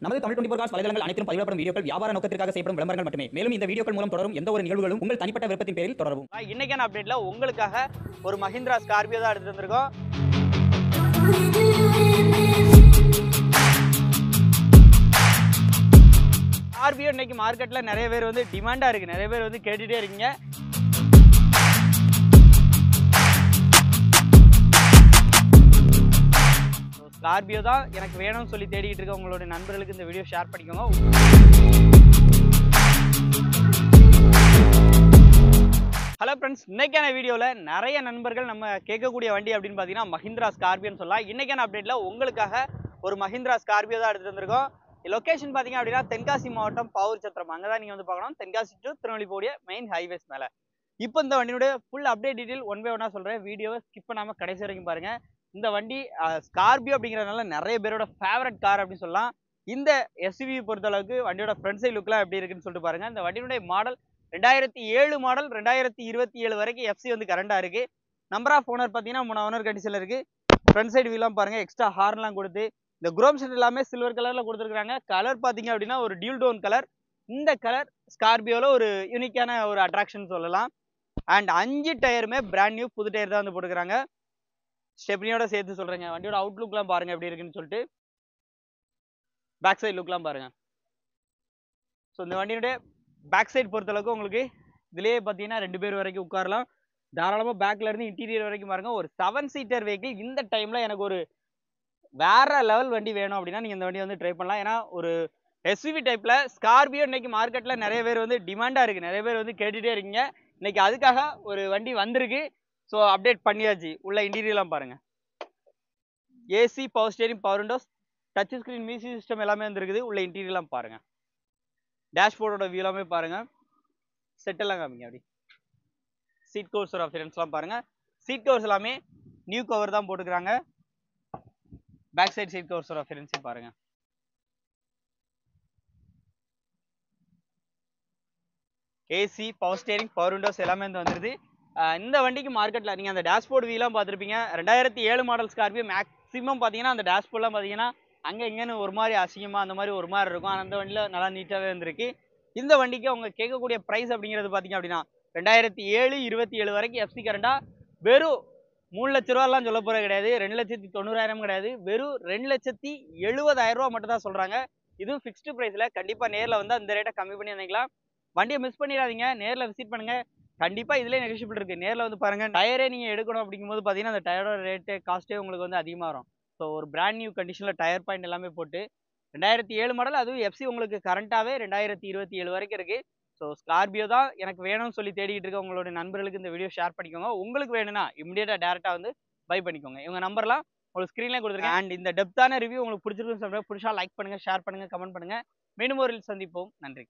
நமது தமிழ் 24 காஸ் வலைதளங்கள் அனைத்தும் பதிவிடப்படும் வீடியோக்கள் வியாபார நோக்கத்திற்காக செய்யப்படும் விளம்பரங்கள் மட்டுமே. மேலும் இந்த வீடியோக்கள் மூலம் தொடரும் எந்த ஒரு நிகழ்வுகளும் உங்கள் தனிப்பட்ட விருப்பத்தின் பேரில் தொடரவும். இன்னைக்கான அப்டேட்ல உங்களுக்காக ஒரு மஹிந்திரா ஸ்கார்பியோ தான் எடுத்து வந்திருக்கோம். ஸ்கார்பியோ இன்னைக்கு மார்க்கெட்ல நிறைய பேர் வந்து டிமாண்டா இருக்கு, நிறைய பேர் வந்து கேட்டுட்டே இருக்கீங்க. ஸ்கார்பியோ தான் எனக்கு வேணும்னு சொல்லி தேடிட்டு இருக்க உங்களுடைய நண்பர்களுக்கு இந்த வீடியோ ஷேர் பண்ணிக்கோங்க. ஹலோ ஃப்ரெண்ட்ஸ், இன்னைக்கான வீடியோவில் நிறைய நண்பர்கள் நம்ம கேட்கக்கூடிய வண்டி அப்படின்னு பார்த்தீங்கன்னா மஹிந்திரா ஸ்கார்பியோன்னு சொல்லலாம். இன்னைக்கான அப்டேட்டில் உங்களுக்காக ஒரு மஹிந்திரா ஸ்கார்பியோ தான் எடுத்துகிட்டு வந்திருக்கோம். லொக்கேஷன் பார்த்தீங்க அப்படின்னா தென்காசி மாவட்டம் பாவூர் சத்திரம், அங்கே தான் நீங்கள் வந்து பார்க்கணும். தென்காசி டு திருநெல்வேலி போடிய மெயின் ஹைவேஸ் மேலே. இப்போ இந்த வண்டியோட full update detail one by ஒன்னாக சொல்கிறேன். வீடியோவை ஸ்கிப் பண்ணாமல் கடைசி வரைக்கும் பாருங்கள். இந்த வண்டி ஸ்கார்பியோ அப்படிங்கிறதுனால நிறைய பேரோட ஃபேவரட் கார் அப்படின்னு சொல்லலாம். இந்த எஸ்யூவி பொறுத்தளவுக்கு வண்டியோட ஃப்ரண்ட் சைட் லுக்லாம் எப்படி இருக்குன்னு சொல்லிட்டு பாருங்கள். இந்த வண்டியுடைய மாடல் 2007 மாடல், 2027 வரைக்கும் எஃப்சி வந்து கரண்டாக இருக்குது. நம்பர் ஆஃப் ஓனர் பார்த்தீங்கன்னா 3 ஓனர் கண்டிஷனில் இருக்குது. ஃப்ரண்ட் சைடு வீலாம் பாருங்கள், எக்ஸ்ட்ரா ஹார்ன்லாம் கொடுத்து இந்த குரோம் செட் எல்லாமே சில்வர் கலரில் கொடுத்துருக்காங்க. கலர் பார்த்தீங்க அப்படின்னா ஒரு டியூல் டோன் கலர். இந்த கலர் ஸ்கார்பியோவில் ஒரு யூனிக்கான ஒரு அட்ராக்ஷன் சொல்லலாம். அண்ட் 5 டயருமே பிராண்ட் நியூ புது டயர் தான் வந்து போட்டுக்கிறாங்க. ஸ்டெப்னியோட சேர்த்து சொல்கிறேங்க. வண்டியோட அவுட்லுக்லாம் பாருங்கள் எப்படி இருக்குன்னு சொல்லிட்டு. பேக் சைடு லுக்லாம் பாருங்கள். ஸோ இந்த வண்டியோடைய பேக் சைடு பொறுத்தளவுக்கு உங்களுக்கு இதுலேயே பார்த்தீங்கன்னா 2 பேர் வரைக்கும் உட்காரலாம். தாராளமாக பேக்கில் இருந்து இன்டீரியர் வரைக்கும் பாருங்க. ஒரு 7 சீட்டர் வெஹிக்கிள். இந்த டைமில் எனக்கு ஒரு வேற லெவல் வண்டி வேணும் அப்படின்னா நீங்கள் இந்த வண்டி வந்து ட்ரை பண்ணலாம். ஏன்னா ஒரு எஸ்யூவி டைப்பில் ஸ்கார்பியோ இன்னைக்கு மார்க்கெட்டில் நிறைய பேர் வந்து டிமாண்டாக இருக்குது, நிறைய பேர் வந்து கேட்டுகிட்டே இருக்கீங்க. இன்னைக்கு அதுக்காக ஒரு வண்டி வந்திருக்கு. ஸோ அப்டேட் பண்ணியாச்சு. உள்ள இன்டீரியர்லாம் பாருங்கள். AC, power steering, power Windows, touch screen, music system எல்லாமே வந்துருக்குது. உள்ள இன்டீரியர்லாம் பாருங்கள். டேஷ்போர்டோட வியூ எல்லாமே பாருங்கள். செட்டெல்லாம் காமிங்க அப்படி. சீட் கவர்ஸ் ஒரு ஆப்ஷன்ஸ்லாம் பாருங்கள். சீட் கவர்ஸ் எல்லாமே நியூ கவர் தான் போட்டுக்கிறாங்க. பேக் சைடு சீட் கவர்ஸ் ஒரு ஆப்ஷன்ஸையும் பாருங்கள். AC, power steering, power Windows எல்லாமே வந்து வந்துருது. இந்த வண்டிக்கு மார்க்கெட்டில் நீங்கள் அந்த டேஷ்போர்ட் வீலாம் பார்த்துருப்பீங்க. 2007 மாடல் ஸ்கார்பியோ மேக்ஸிமம் பார்த்தீங்கன்னா அந்த டேஷ்போர்ட்லாம் பார்த்தீங்கன்னா அங்கே இங்கேன்னு ஒரு மாதிரி அசிங்கமாக அந்த மாதிரி ஒரு மாதிரி இருக்கும். ஆனால் அந்த வண்டியில் நல்லா நீட்டாகவே இருந்திருக்கு. இந்த வண்டிக்கு அவங்க கேட்கக்கூடிய ப்ரைஸ் அப்படிங்கிறது பார்த்தீங்க அப்படின்னா 2007, 27 வரைக்கும் எஃப்சி கரண்டாக வெறும் 3 லட்ச ரூபாலாம் சொல்ல போகிறது கிடையாது. 2,90,000 கிடையாது. வெறும் 2,70,000 ரூபா மட்டும் தான் சொல்கிறாங்க. இதுவும் ஃபிக்ஸ்டு ப்ரைஸில். கண்டிப்பாக நேரில் வந்து அந்த ரேட்டை கம்மி பண்ணி வந்தீங்களா. வண்டியை மிஸ் பண்ணிடாதீங்க. நேரில் விசிட் பண்ணுங்கள். கண்டிப்பாக இதிலே நெகோஷியபிள் இருக்குது. நேரில் வந்து பாருங்கள். டயரே நீங்கள் எடுக்கணும் அப்படிங்கும்போது பார்த்தீங்கன்னா அந்த டயரோட ரேட்டு காஸ்ட்டே உங்களுக்கு வந்து அதிகமாக வரும். ஸோ ஒரு பிராண்ட் நியூ கண்டிஷனில் டயர் பாயிண்ட் எல்லாமே போட்டு 2007 மாடல், அதுவும் எஃப்சி உங்களுக்கு கரண்ட்டாகவே 2027 வரைக்கும் இருக்குது. ஸோ ஸ்கார்பியோ தான் எனக்கு வேணும்னு சொல்லி தேடிட்டு இருக்க உங்களுடைய நண்பர்களுக்கு இந்த வீடியோ ஷேர் பண்ணிக்கோங்க. உங்களுக்கு வேணும்னா இமீடியட்டாக டேரெக்டாக வந்து பை பண்ணிக்கோங்க. இவங்க நம்பர்லாம் உங்களுக்கு ஸ்க்ரீன்லேயே கொடுத்துருக்கேன். அண்ட் இந்த டெப்த்தான ரிவ்யூ உங்களுக்கு பிடிச்சிருக்குன்னு சொல்கிறேன். பிடிச்சா லைக் பண்ணுங்கள், ஷேர் பண்ணுங்கள், கமெண்ட் பண்ணுங்கள். மீண்டும் ஒரு சந்திப்போம். நன்றி.